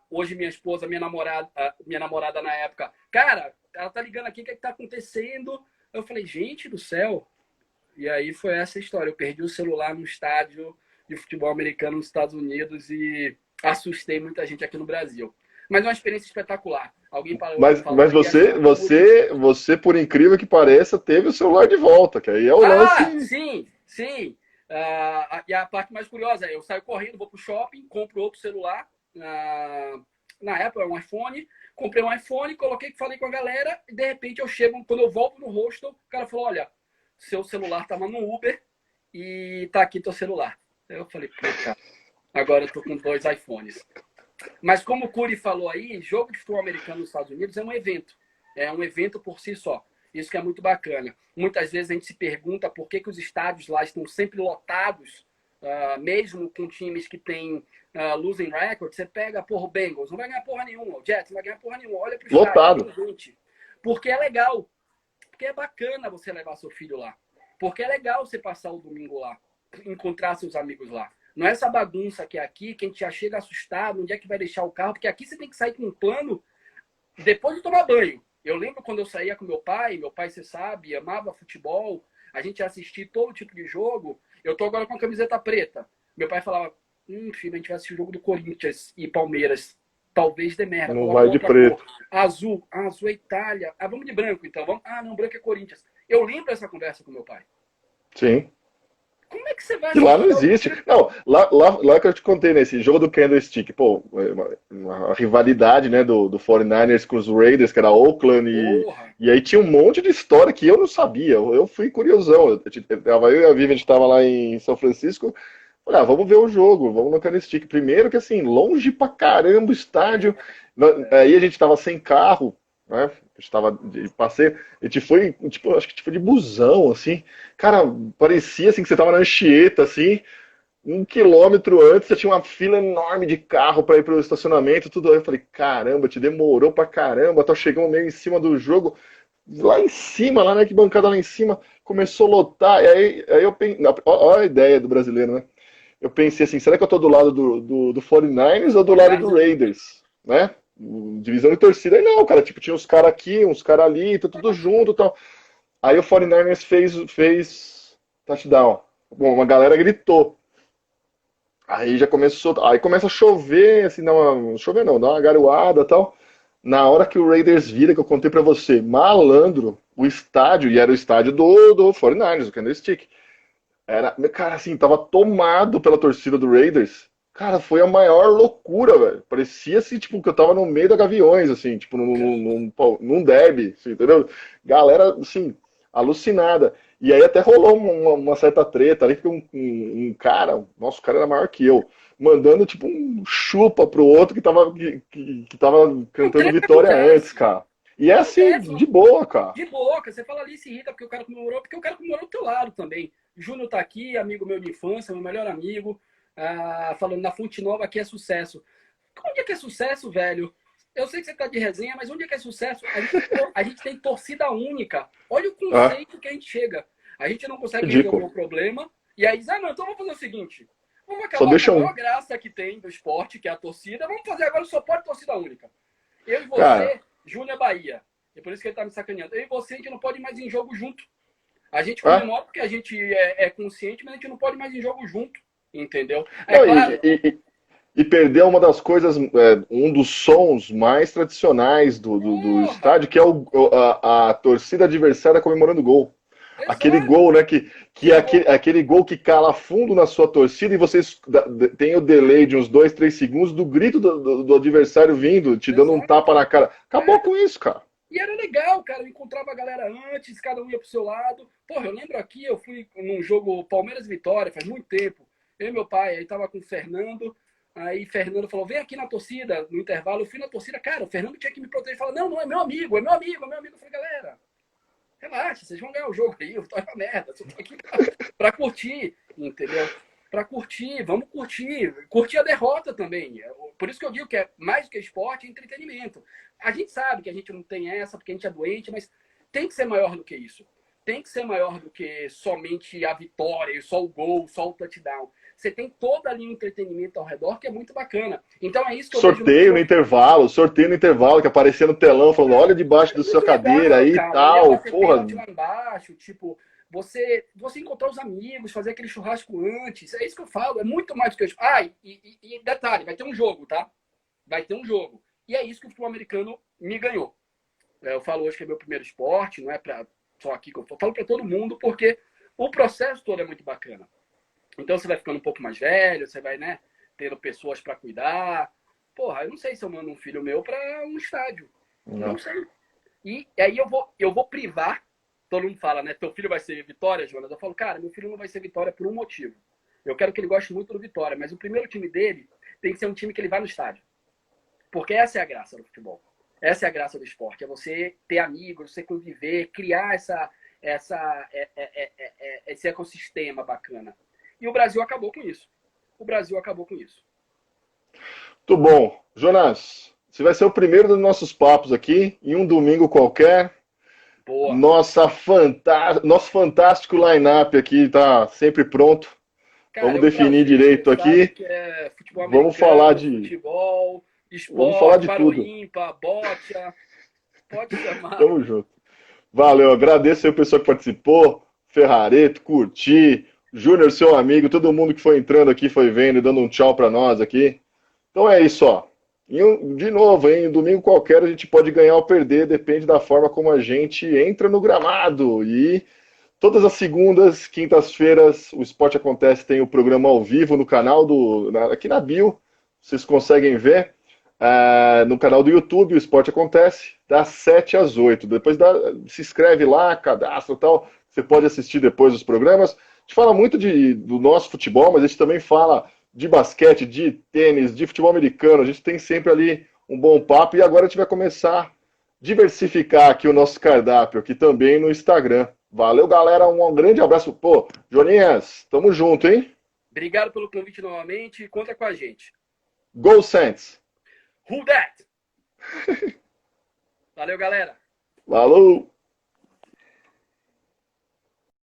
hoje minha esposa, minha namorada na época, cara, ela tá ligando aqui, o que tá acontecendo? Eu falei, gente do céu. E aí foi essa história. Eu perdi o celular no estádio de futebol americano nos Estados Unidos e assustei muita gente aqui no Brasil. Mas é uma experiência espetacular. Alguém falou, mas você, por incrível que pareça, teve o celular de volta, que aí é o lance. Sim. E a parte mais curiosa é, eu saio correndo, vou pro shopping, compro outro celular, na Apple, um iPhone, comprei um iPhone, falei com a galera, e de repente eu chego, quando eu volto no hostel, o cara falou, olha, seu celular tava no Uber e tá aqui teu celular. Aí eu falei, pô, cara, agora eu tô com 2 iPhones. Mas como o Curi falou aí, jogo de futebol americano nos Estados Unidos é um evento. É um evento por si só. Isso que é muito bacana. Muitas vezes a gente se pergunta por que os estádios lá estão sempre lotados, mesmo com times que têm losing record. Você pega, porra, o Bengals, não vai ganhar porra nenhuma. O Jets não vai ganhar porra nenhuma. Olha pro lotado. Estádio, gente. Porque é legal. Porque é bacana você levar seu filho lá. Porque é legal você passar o domingo lá. Encontrar seus amigos lá. Não é essa bagunça que é aqui, que a gente já chega assustado, onde é que vai deixar o carro, porque aqui você tem que sair com um plano depois de tomar banho. Eu lembro quando eu saía com meu pai, você sabe, amava futebol, a gente assistia todo tipo de jogo. Eu tô agora com a camiseta preta. Meu pai falava, filho, a gente vai assistir o jogo do Corinthians e Palmeiras. Talvez dê merda. Não vai de preto. Cor. Azul é Itália. Vamos de branco então. Não, branco é Corinthians. Eu lembro essa conversa com meu pai. Sim. Como é que você vai... Que lá não existe. Não, lá que eu te contei, nesse jogo do Candlestick, pô, uma rivalidade, né, do 49ers com os Raiders, que era Oakland, e aí tinha um monte de história que eu não sabia. Eu fui curiosão. Eu e a Vivian, a gente tava lá em São Francisco, falei, vamos ver o jogo, vamos no Candlestick. Primeiro que, assim, longe pra caramba o estádio, aí a gente tava sem carro, né, A gente tava de passeio, a gente foi, tipo, acho que a gente foi de busão, assim. Cara, parecia assim que você tava na Anchieta, assim, 1 quilômetro antes já tinha uma fila enorme de carro para ir pro estacionamento, tudo aí. Eu falei, caramba, te demorou pra caramba, tá chegando meio em cima do jogo. Lá em cima, lá na arquibancada lá em cima, começou a lotar. E aí eu pensei, olha a ideia do brasileiro, né? Eu pensei assim, será que eu tô do lado do 49ers ou do lado do Raiders? Né? Divisão de torcida. Aí não, cara, tipo, tinha uns caras aqui, uns caras ali, tá tudo junto e tal. Aí o 49ers fez touchdown. Bom, uma galera gritou. Aí já começou, aí começa a chover, assim, chover não, dá uma garoada e tal. Na hora que o Raiders vira, que eu contei pra você, malandro, o estádio, e era o estádio do 49ers, o Candlestick. Cara, assim, tava tomado pela torcida do Raiders. Cara, foi a maior loucura, velho. Parecia assim, tipo, que eu tava no meio da Gaviões, assim, tipo, num derby, assim, entendeu? Galera, assim, alucinada. E aí até rolou uma certa treta ali, que um cara, nossa, o cara era maior que eu, mandando, tipo, um chupa pro outro que tava Não, cantando treta vitória antes, acontece. cara. E é assim, Acontece, de boa, cara. de boca. Você fala ali, se irrita porque o cara comemorou, porque o cara comemorou do teu lado também. Júnior tá aqui, amigo meu de infância, meu melhor amigo, falando na Fonte Nova aqui é sucesso. Onde é que é sucesso, velho? Eu sei que você tá de resenha, mas onde é que é sucesso? A gente tem torcida única. Olha o Ah, conceito que a gente chega. A gente não consegue resolver ridículo. o problema, e aí diz, não, então vamos fazer o seguinte, vamos Só acabar com a deixa um. maior graça que tem do esporte, que é a torcida, vamos fazer agora só pode torcida única. Eu e Cara, você, Júnior é Bahia. E por isso que ele tá me sacaneando. Eu e você, a gente não pode ir mais em jogo junto. A gente ah, comemora porque a gente é consciente, mas a gente não pode mais em jogo junto. Entendeu? É não, claro. e perdeu uma das coisas, um dos sons mais tradicionais do Porra! estádio, que é a torcida adversária comemorando gol. Aquele Exato! gol, né, que Que é gol! aquele gol que cala fundo na sua torcida e vocês tem o delay de uns 2, 3 segundos do grito do adversário vindo, te dando um tapa Exato! na cara. Acabou É. com isso, cara. E era legal, cara. Eu encontrava a galera antes, cada um ia pro seu lado. Porra, eu lembro aqui, eu fui num jogo Palmeiras e Vitória, faz muito tempo. Eu e meu pai, aí tava com o Fernando. Aí Fernando falou: vem aqui na torcida, no intervalo. Eu fui na torcida, cara. O Fernando tinha que me proteger. Falou: não, não é meu amigo, é meu amigo, é meu amigo. Eu falei: galera, relaxa, vocês vão ganhar o jogo aí. Eu tô na merda, eu tô aqui pra curtir, entendeu? Pra curtir, vamos curtir. Curtir a derrota também. Por isso que eu digo que é mais do que esporte, é entretenimento. A gente sabe que a gente não tem essa porque a gente é doente, mas tem que ser maior do que isso. Tem que ser maior do que somente a vitória, só o gol, só o touchdown. Você tem toda ali um entretenimento ao redor que é muito bacana. Então é isso que eu vejo no futebol. Sorteio no intervalo, que aparecia no telão, falando, olha debaixo É da sua muito cadeira legal, aí e cara. Eu ia tal. bater Porra, pênalti lá embaixo, tipo, você encontrar os amigos, fazer aquele churrasco antes. É isso que eu falo, é muito mais do que eu. E detalhe, vai ter um jogo, tá? Vai ter um jogo. E é isso que o futebol americano me ganhou. Eu falo hoje que é meu primeiro esporte, não é pra, só aqui que eu falo para todo mundo, porque o processo todo é muito bacana. Então você vai ficando um pouco mais velho, você vai, né, tendo pessoas para cuidar. Porra, eu não sei se eu mando um filho meu para um estádio. Não não. sei. E aí eu vou privar. Todo mundo fala, né? Teu filho vai ser Vitória, Jonas? Eu falo, cara, meu filho não vai ser Vitória por um motivo. Eu quero que ele goste muito do Vitória, mas o primeiro time dele tem que ser um time que ele vai no estádio. Porque essa é a graça do futebol. Essa é a graça do esporte. É você ter amigos, você conviver, criar esse ecossistema bacana. E o Brasil acabou com isso. O Brasil acabou com isso. Muito bom. Jonas, você vai ser o primeiro dos nossos papos aqui, em um domingo qualquer. Boa. Nosso fantástico line-up aqui está sempre pronto. Cara, Vamos é um definir prazer. Você direito sabe aqui. que é futebol Vamos falar americano, de, futebol, vamos falar esporte, de tudo. paroímpa, bote, pode chamar. Tamo junto. Valeu, agradeço aí o pessoal que participou, Ferrareto, Curti, Júnior, seu amigo, todo mundo que foi entrando aqui, foi vendo e dando um tchau para nós aqui. Então é isso, ó. De novo, em um domingo qualquer a gente pode ganhar ou perder, depende da forma como a gente entra no gramado. E todas as segundas, quintas-feiras, o Esporte Acontece tem o programa ao vivo no canal aqui na bio, vocês conseguem ver. No canal do YouTube, o Esporte Acontece, das 7 às 8. Depois se inscreve lá, cadastra e tal. Você pode assistir depois os programas. A gente fala muito do nosso futebol, mas a gente também fala de basquete, de tênis, de futebol americano. A gente tem sempre ali um bom papo. E agora a gente vai começar diversificar aqui o nosso cardápio, aqui também no Instagram. Valeu, galera. Um grande abraço. Pô, Joninhas, tamo junto, hein? Obrigado pelo convite novamente e conta com a gente. Go Saints! Who that? Valeu, galera. Falou!